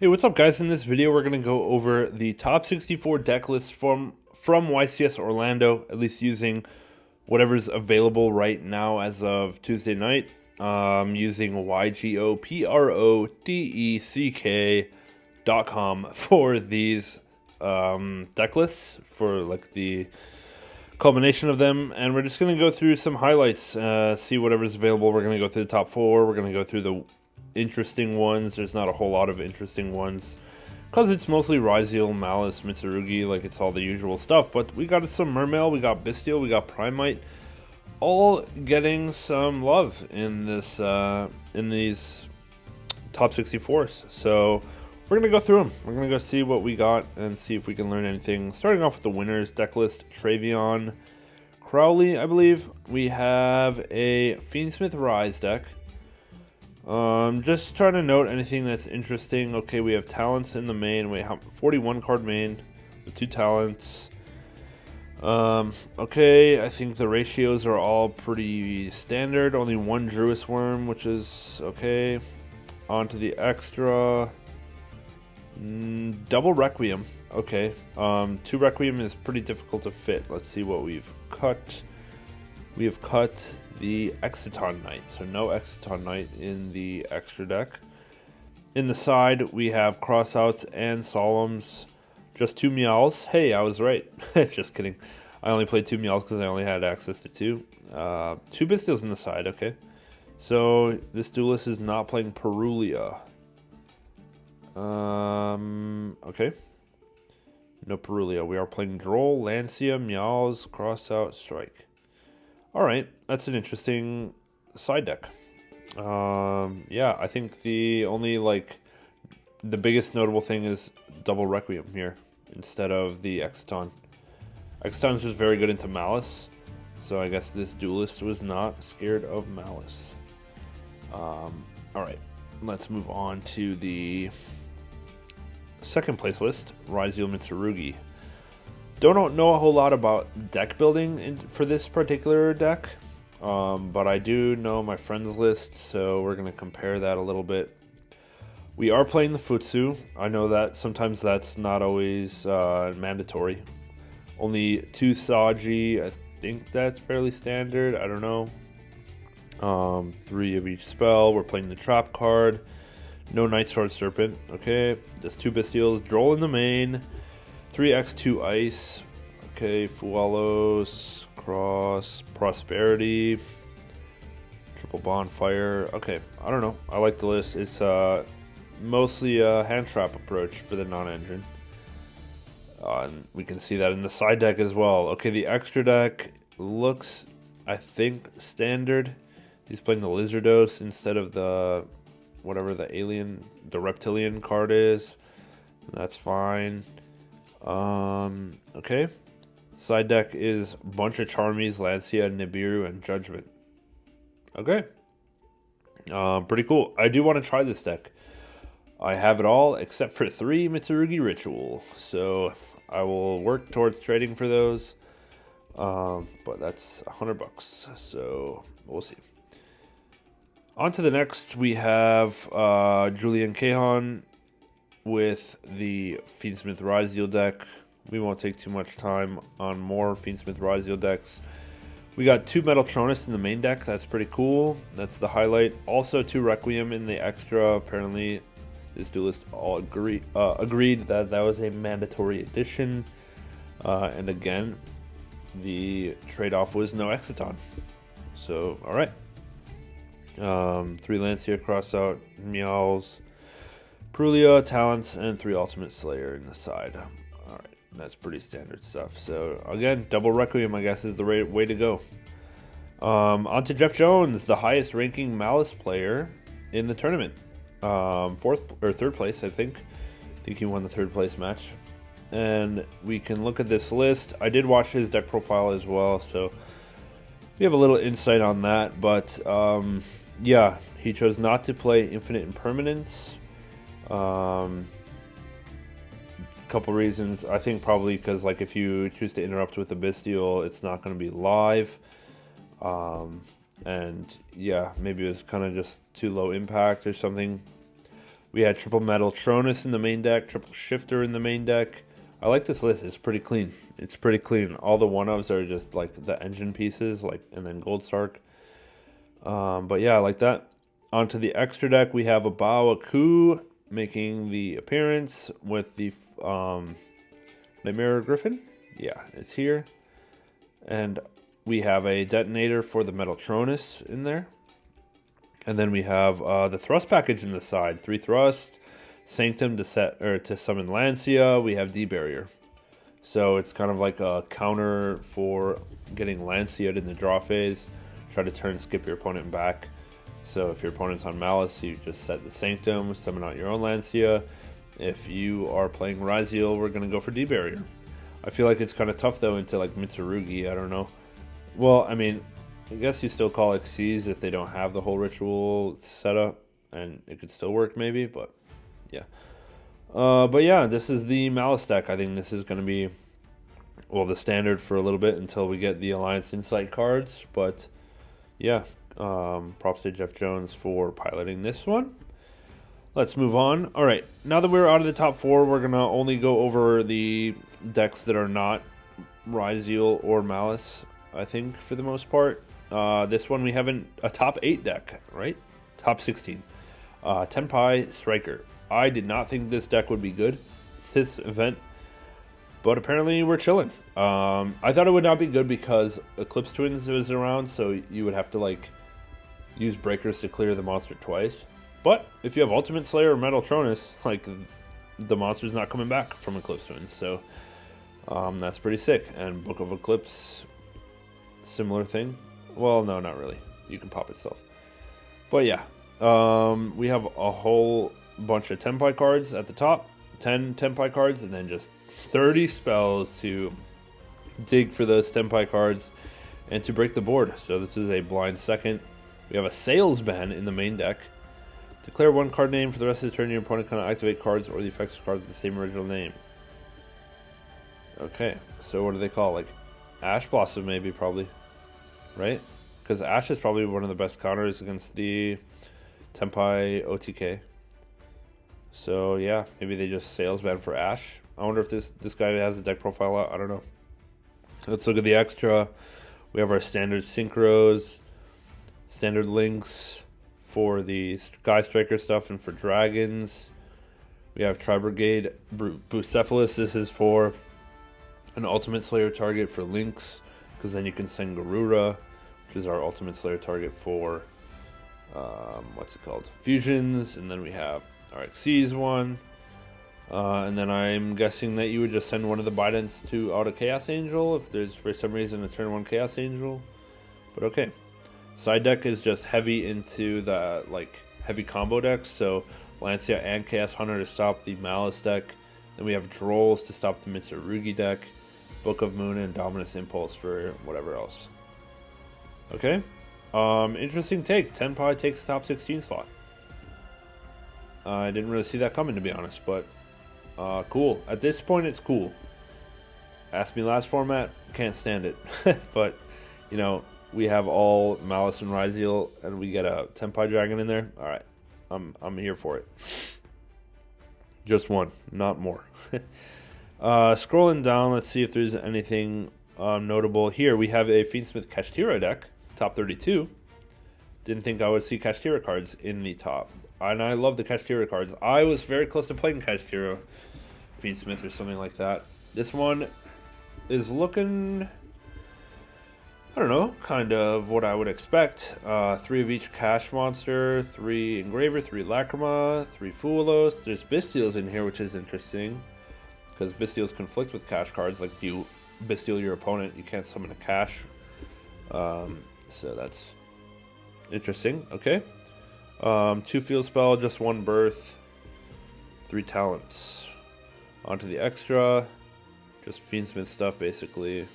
Hey, what's up, guys? In this video, we're going to go over the top 64 deck lists from YCS Orlando, at least using whatever's available right now as of Tuesday night. Using YGOPRODECK.com for these deck lists, for like the culmination of them, and we're just going to go through some highlights, see whatever's available. We're going to go through the top four. We're going to go through the interesting ones. There's not a whole lot of interesting ones because it's mostly Ryzeal, Maliss, Mitsurugi, like it's all the usual stuff. But we got some Mermail, we got Bestial, we got Primite, all getting some love in this in these top 64s. So we're gonna go through them. We're gonna go see what we got and see if we can learn anything. Starting off with the winners deck list: Travion, Crowley, I believe. We have a Fiendsmith Ryzeal deck. Just trying to note anything that's interesting. Okay, we have talents in the main. We have 41 card main with 2 talents. Okay, I think the ratios are all pretty standard. Only 1 Druis Worm, which is okay. On to the extra. Double Requiem. Okay. 2 Requiem is pretty difficult to fit. Let's see what we've cut. We have cut the Exciton Knight, so no Exciton Knight in the extra deck. In the side, we have Crossouts and Solemns. Just 2 Meows. Hey, I was right. Just kidding. I only played 2 Meows because I only had access to 2. 2 Bestials in the side, okay. So, this duelist is not playing Perulia. Okay. No Perulia. We are playing Droll, Lancia, Meows, Crossout, Strike. Alright, that's an interesting side deck. Yeah, I think the only, the biggest notable thing is double Requiem here instead of the Exciton. Exciton is just very good into Maliss, so I guess this duelist was not scared of Maliss. Alright, let's move on to the second place list, Ryzeal Mitsurugi. Don't know a whole lot about deck building for this particular deck, but I do know my friends list, so we're going to compare that a little bit. We are playing the Futsu. I know that sometimes that's not always mandatory. Only 2 Saji, I think that's fairly standard, I don't know. 3 of each spell. We're playing the Trap card. No Night Sword Serpent, okay. Just 2 Bestials, Droll in the main. 3x2 Ice, okay, Fualos, Cross, Prosperity, Triple Bonfire, okay, I don't know, I like the list. It's mostly a hand trap approach for the non-engine. And we can see that in the side deck as well. Okay, the extra deck looks, I think, standard. He's playing the Lizardos instead of the, whatever the alien, the reptilian card is. That's fine. Okay. Side deck is a bunch of Charmies, Lancia, Nibiru, and Judgment. Okay. Pretty cool. I do want to try this deck. I have it all except for 3 Mitsurugi Ritual, so I will work towards trading for those. But that's $100, so we'll see. On to the next, we have Julian Cahan with the Fiendsmith Ryzeal deck. We won't take too much time on more Fiendsmith Ryzeal decks. We got 2 Metaltronus in the main deck. That's pretty cool. That's the highlight. Also 2 Requiem in the extra. Apparently, this duelist all agreed that that was a mandatory addition. And again, the trade-off was no Exciton. So, alright. 3 Lancia, Crossout, Meows, Perulia, Talents, and 3 Ultimate Slayer in the side. Alright, that's pretty standard stuff. So, again, double Requiem, I guess, is the way to go. On to Jeff Jones, the highest ranking Maliss player in the tournament. 4th or 3rd place, I think. I think he won the 3rd place match. And we can look at this list. I did watch his deck profile as well, so we have a little insight on that. But, yeah, he chose not to play Infinite Impermanence. Couple reasons. I think probably because if you choose to interrupt with a Bestial, it's not going to be live. And yeah, maybe it was kind of just too low impact or something. We had triple Metal Tronus in the main deck, triple Shifter in the main deck. I like this list. It's pretty clean. It's pretty clean. All the one-ofs are just like the engine pieces, like, and then Gold Stark. But yeah, I like that. Onto the extra deck, we have a Baoaku making the appearance with the Nightmare Griffin. Yeah, it's here. And we have a detonator for the Metaltronus in there. And then we have the thrust package in the side. 3 thrust, Sanctum to summon Lancia. We have D-Barrier. So it's kind of like a counter for getting Lancia in the draw phase. Try to skip your opponent back. So if your opponent's on Maliss, you just set the Sanctum, summon out your own Lancia. If you are playing Ryzeal, we're going to go for D-Barrier. I feel like it's kind of tough, though, into like Mitsurugi. I don't know. Well, I mean, I guess you still call Xyz if they don't have the whole ritual setup, and it could still work maybe, but yeah. But yeah, this is the Maliss deck. I think this is going to be, well, the standard for a little bit until we get the Alliance Insight cards, but yeah. Props to Jeff Jones for piloting this one. Let's move on. All right, now that we're out of the top 4, we're going to only go over the decks that are not Ryzeal or Maliss, I think, for the most part. This one we have a top 8 deck, right? Top 16. Tenpai Striker. I did not think this deck would be good, this event, but apparently we're chilling. I thought it would not be good because Eclipse Twins was around, so you would have to like use breakers to clear the monster twice. But if you have Ultimate Slayer or Metaltronus, like, the monster's not coming back from Eclipse Twins, so that's pretty sick. And Book of Eclipse, similar thing. Well, no, not really. You can pop itself. But yeah, we have a whole bunch of Tenpai cards at the top, 10 Tenpai cards, and then just 30 spells to dig for those Tenpai cards and to break the board. So this is a blind second. We have a Salesman in the main deck. Declare 1 card name for the rest of the turn. Your opponent cannot activate cards or the effects of cards with the same original name. Okay, so what do they call? Like Ash Blossom, maybe, probably, right? Because Ash is probably one of the best counters against the Tenpai OTK. So yeah, maybe they just Salesman for Ash. I wonder if this guy has a deck profile out. I don't know. Let's look at the extra. We have our standard synchros, standard links for the Sky Striker stuff and for dragons. We have Tri-Brigade Bucephalus. This is for an Ultimate Slayer target for links, because then you can send Garura, which is our Ultimate Slayer target for, what's it called? Fusions. And then we have our Xyz one. And then I'm guessing that you would just send one of the Bidents to out a Chaos Angel if there's for some reason a turn 1 Chaos Angel. But okay. Side deck is just heavy into the like heavy combo decks, so Lancia and Chaos Hunter to stop the Maliss deck. Then we have Drolls to stop the Mitsurugi deck, Book of Moon, and Dominus Impulse for whatever else. Okay. Interesting take. Tenpai takes the top 16 slot. I didn't really see that coming, to be honest, but cool. At this point, it's cool. Ask me last format, can't stand it. But, you know, we have all Maliss and Ryzeal, and we get a Tenpai Dragon in there. All right, I'm here for it. Just one, not more. Scrolling down, let's see if there's anything notable here. We have a Fiendsmith Kashtira deck, top 32. Didn't think I would see Kashtira cards in the top. And I love the Kashtira cards. I was very close to playing Kashtira Fiendsmith or something like that. This one is looking, I don't know, kind of what I would expect. 3 of each Cash Monster, 3 Engraver, 3 Lacrima, 3 Foolos. There's Bystials in here, which is interesting, because Bystials conflict with Cash cards. Like, if you Bystial your opponent, you can't summon a Cash. So that's interesting. Okay. 2 Field Spell, just 1 Birth, 3 Talents. Onto the extra, just Fiendsmith stuff, basically.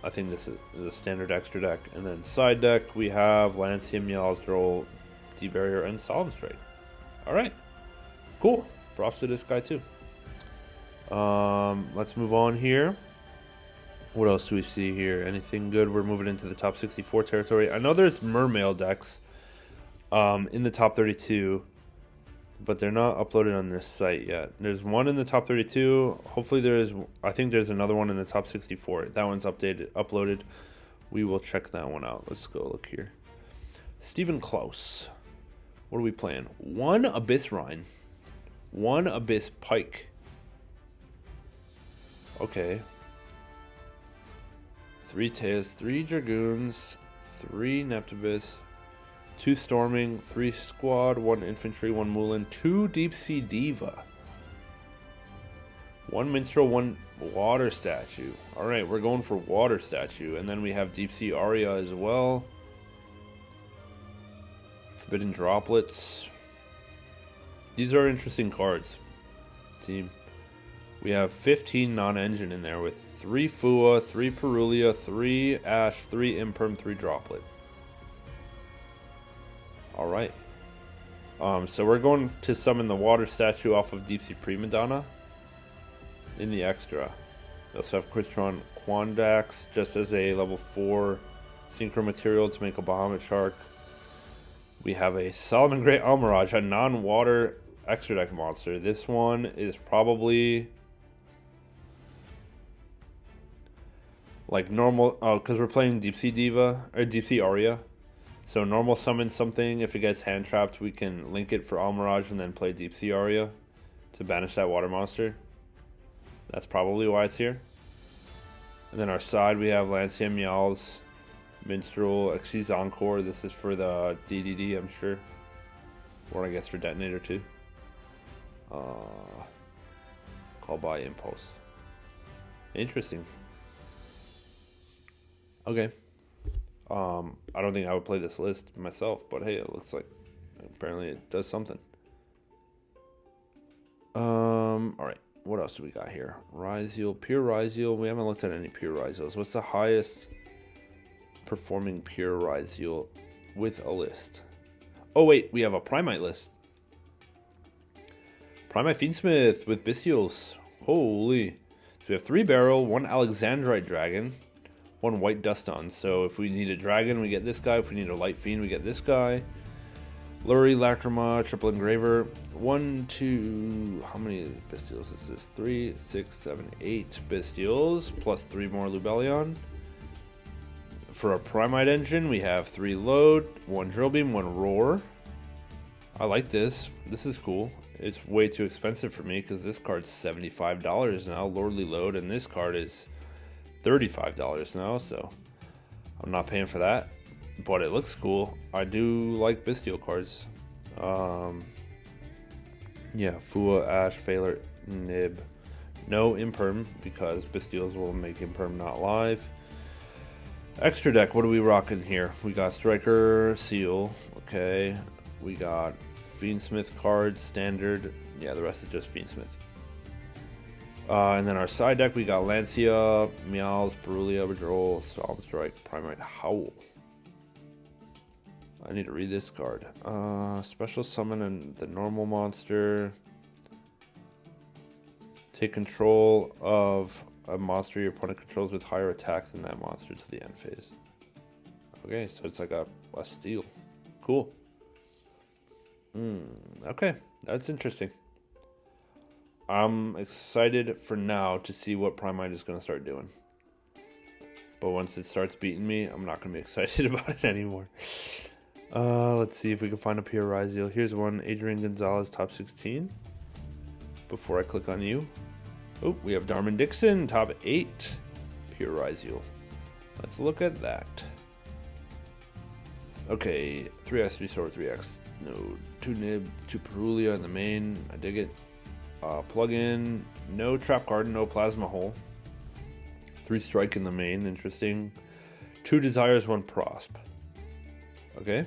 I think this is a standard extra deck. And then side deck, we have Lancia, Meowsdroll, D-Barrier, and Solemn Strike. Alright, cool. Props to this guy, too. Let's move on here. What else do we see here? Anything good? We're moving into the top 64 territory. I know there's Mermail decks in the top 32. but they're not uploaded on this site yet. There's one in the top 32. Hopefully there is. I think there's another one in the top 64. That one's uploaded. We will check that one out. Let's go look here. Steven Klaus. What are we playing? 1 Abyss Rhine. 1 Abyss Pike. Okay. 3 Teas, 3 Dragoons, 3 Neptibus, 2 Storming, 3 Squad, 1 Infantry, 1 Moulin, 2 Deep Sea Diva, 1 Minstrel, 1 Water Statue. Alright, we're going for Water Statue. And then we have Deep Sea Aria as well. Forbidden Droplets. These are interesting cards, team. We have 15 non-engine in there with 3 Fua, 3 Perulia, 3 Ash, 3 Imperm, 3 Droplet. Alright. So we're going to summon the Water Statue off of Deep Sea Prima Donna in the extra. We also have Quistron Quandax just as a level 4 synchro material to make a Bahamut Shark. We have a Solomon Great Almirage, a non-water extra deck monster. This one is probably like normal, because we're playing Deep Sea Diva, or Deep Sea Aria. So normal summon something, if it gets hand trapped, we can link it for Almirage and then play Deep Sea Aria to banish that water monster. That's probably why it's here. And then our side, we have Lancia Meows, Minstrel, Xyz Encore. This is for the DDD, I'm sure. Or I guess for Detonator too. Call by Impulse. Interesting. Okay. I don't think I would play this list myself, but hey, it looks like apparently it does something. Alright. What else do we got here? Ryzeal, pure Ryzeal. We haven't looked at any pure Ryzeals. What's the highest performing pure Ryzeal with a list? Oh wait, we have a Primite list. Primite Fiendsmith with Bestials. Holy. So we have 3 Barrel, 1 Alexandrite Dragon, 1 White Duston. So if we need a Dragon, we get this guy. If we need a Light Fiend, we get this guy. Lurie, Lacrima, Triple Engraver. 1, 2, how many Bestials is this? 3, 6, 7, 8 Bestials, plus 3 more Lubellion. For a Primite engine, we have 3 Load, 1 Drill Beam, 1 Roar. I like this. This is cool. It's way too expensive for me because this card's $75 now, Lordly Load, and this card is $35 now, so I'm not paying for that. But it looks cool. I do like Bestial cards. Yeah, Fua, Ash, Phaler, Nib. No Imperm, because Bestials will make Imperm not live. Extra deck, what are we rocking here? We got Striker, Seal, okay. We got Fiendsmith cards, standard. Yeah, the rest is just Fiendsmith. And then our side deck, we got Lancia, Meows, Perulia, Bedroll, Solemn Strike, Primite Howl. I need to read this card. Special summon and the normal monster. Take control of a monster your opponent controls with higher attack than that monster to the end phase. Okay, so it's like a steal. Cool. Okay, that's interesting. I'm excited for now to see what Primite is going to start doing. But once it starts beating me, I'm not going to be excited about it anymore. Let's see if we can find a pure Ryzeal. Here's one, Adrian Gonzalez, top 16. Before I click on you. Oh, we have Darman Dixon, top 8. Pure Ryzeal. Let's look at that. Okay, 3x, 3 sword, 3x. No, 2 Nib, 2 Perulia in the main. I dig it. Plug-in, no Trap Card, no Plasma Hole. 3 Strike in the main, interesting. 2 Desires, 1 Prosp. Okay.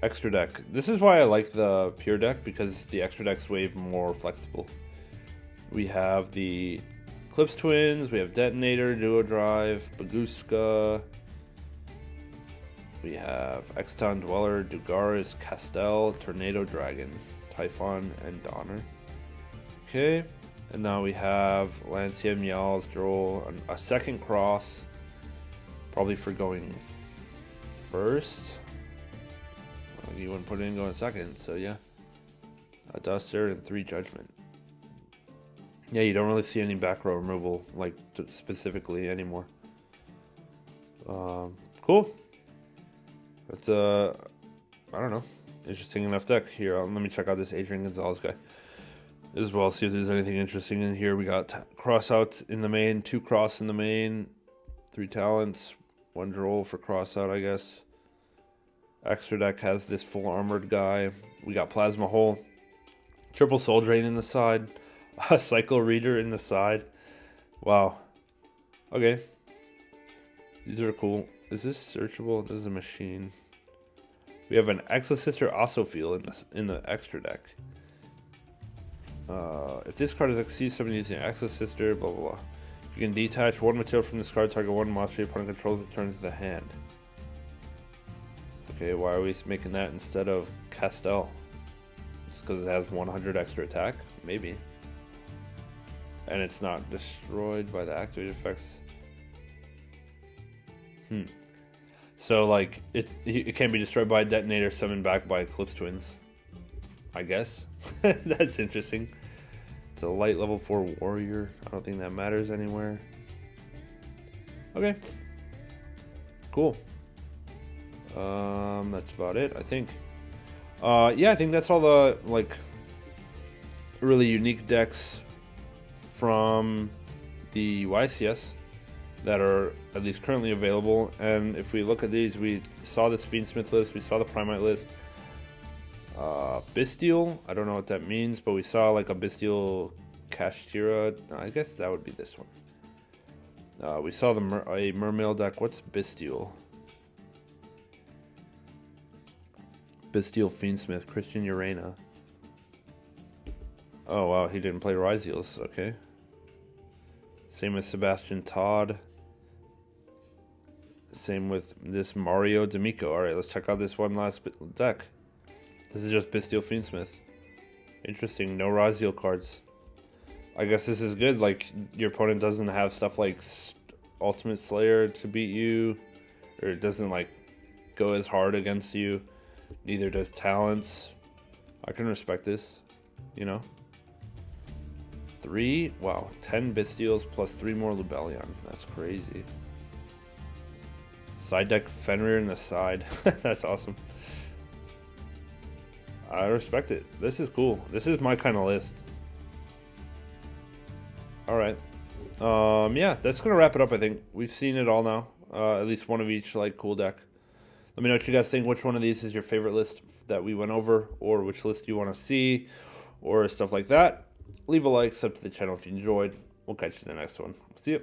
Extra deck. This is why I like the pure deck, because the extra deck's way more flexible. We have the Eclipse Twins, we have Detonator, Duo Drive, Baguska. We have Exton Dweller, Dugaris, Castel, Tornado Dragon, Typhon, and Donner. Okay, and now we have Lancia, Meows, Droll, a second cross, probably for going first. Well, you wouldn't put it in going second, so yeah. a Duster, and 3 Judgment. Yeah, you don't really see any back row removal, like, specifically anymore. Cool. That's, I don't know. Interesting enough deck. Here, let me check out this Adrian Gonzalez guy as well, see if there's anything interesting in here. We got crossouts in the main, 2 cross in the main, 3 talents, 1 droll for crossout, I guess. Extra deck has this full armored guy. We got Plasma Hole, triple Soul Drain in the side, a Cycle Reader in the side. Wow. Okay. These are cool. Is this searchable? This is a machine. We have an Exosister Osophiel in the extra deck. If this card is exceeds somebody using Exosister, blah blah blah. You can detach 1 material from this card, target 1 monster your opponent controls, return to the hand. Okay, why are we making that instead of Castel? Just because it has 100 extra attack? Maybe. And it's not destroyed by the activated effects. So, like, it can be destroyed by a detonator, summoned back by Eclipse Twins. I guess. That's interesting. It's a light level 4 warrior. I don't think that matters anywhere. Okay. Cool. That's about it, I think. Yeah, I think that's all the, like, really unique decks from the YCS that are at least currently available. And if we look at these, we saw this Fiendsmith list, we saw the Primite list. Bestial, I don't know what that means, but we saw like a Bestial Kashtira. I guess that would be this one. We saw a Mermail deck. What's Bestial? Bestial Fiendsmith, Christian Urena. Oh wow, he didn't play Ryzeals. Okay. Same with Sebastian Todd. Same with this Mario D'Amico. Alright, let's check out this one last deck. This is just Bestial Fiendsmith. Interesting, no Ryzeal cards. I guess this is good, like, your opponent doesn't have stuff like Ultimate Slayer to beat you, or it doesn't, like, go as hard against you. Neither does Talents. I can respect this, you know? 3, wow, 10 Bestials plus 3 more Lubellion. That's crazy. Side deck Fenrir in the side. That's awesome. I respect it. This is cool. This is my kind of list. Alright. Yeah, that's going to wrap it up, I think. We've seen it all now. At least one of each, like, cool deck. Let me know what you guys think. Which one of these is your favorite list that we went over, or which list you want to see, or stuff like that. Leave a like, sub to the channel if you enjoyed. We'll catch you in the next one. See you.